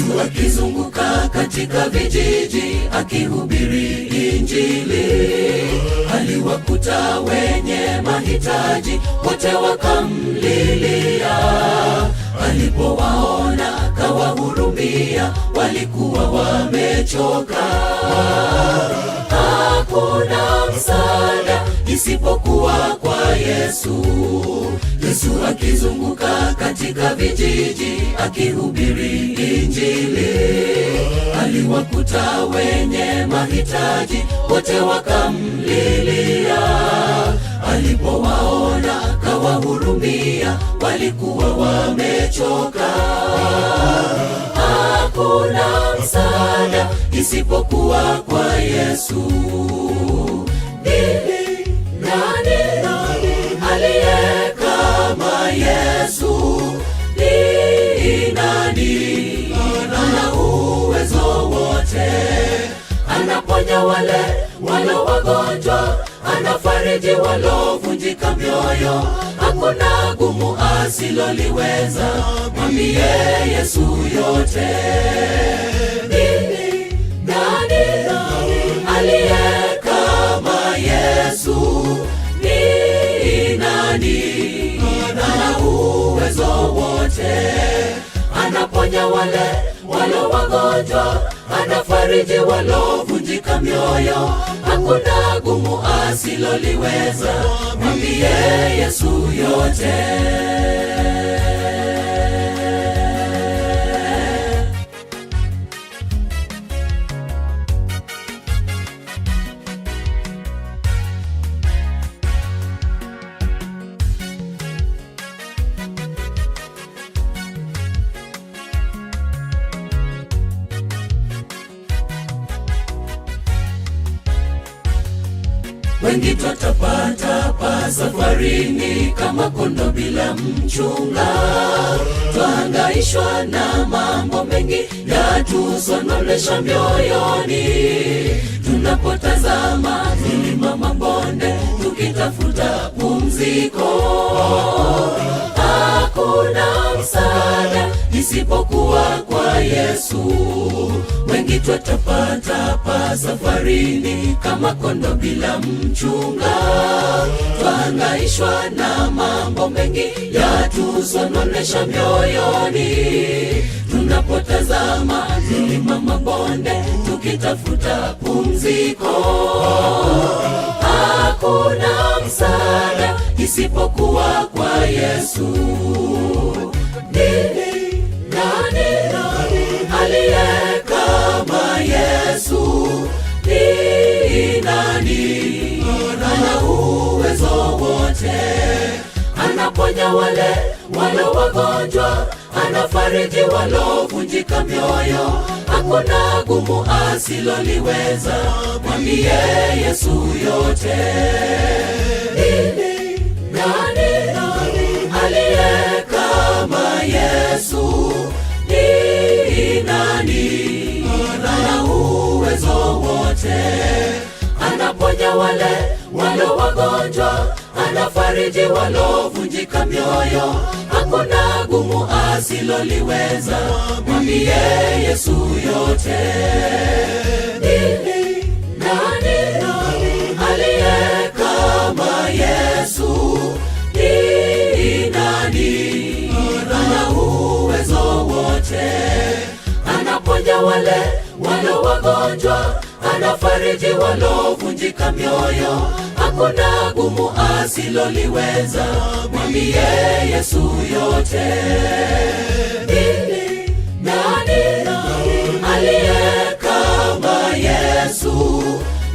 Yesu akizunguka katika vijiji akihubiri Injili, aliwakuta wenye mahitaji, wote wakamlilia. Alipowaona kawahurumia, walikuwa wamechoka. Hakuna msaada isipokuwa kwa Yesu. Yesu akizunguka katika vijiji akihubiri Injili, aliwakuta wenye mahitaji, wote wakamlilia. Alipowaona kawahurumia, walikuwa wamechoka. Hakuna msaada isipokuwa kwa Yesu. Nani aliye kama Yesu? Ni nani? Ana uwezo wote, anaponya wale walio wagonjwa, anafariji walovunjika mioyo. Hakuna gumu asiloliweza, mwambie Yesu yote. Nani aliye kama Yesu? Ni nani? Ana uwezo wote, anaponya wale walio wagonjwa, anafariji walovunjika mioyo. Hakuna gumu asiloliweza, mwambie Yesu yote. Wengi twatapatapa safarini kama kondo bila mchunga, twahangaishwa na mambo mengi yatusonolesha mioyoni. Tunapotazama milima mabonde tukitafuta pumziko, hakuna msaada isipokuwa kwa Yesu. Wengi twatapatapa safarini kama kondo bila mchunga, twahangaishwa na mambo mengi yatusonolesha mioyoni. Tunapotazama milima mabonde tukitafuta pumziko, hakuna msaada isipokuwa kwa Yesu. Nani aliye kama Yesu? Ni nani? Ana uwezo wote, anaponya wale walio wagonjwa, anafariji walovunjika mioyo. Hakuna gumu asiloliweza, mwambie Yesu yote. Nani aliye kama Yesu? Ni nani? Ana uwezo wote, anaponya wale walio wagonjwa, anafariji walovunjika mioyo. Hakuna gumu asiloliweza, mwambie Yesu yote. Nani aliye kama Yesu? Ni nani? Ana uwezo wote, anaponya wale walio wagonjwa, anafariji walovunjika mioyo. Hakuna gumu asiloliweza, mwambie Yesu yote. Nani aliye kama Yesu?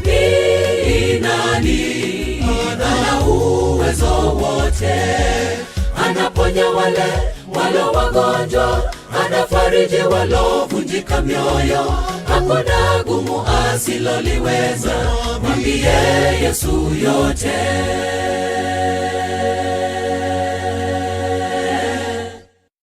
Ni nani? Ana uwezo wote, anaponya wale walio wagonjwa, anafariji walovunjika mioyo. Hakuna gumu asiloliweza, mwambie Yesu yote.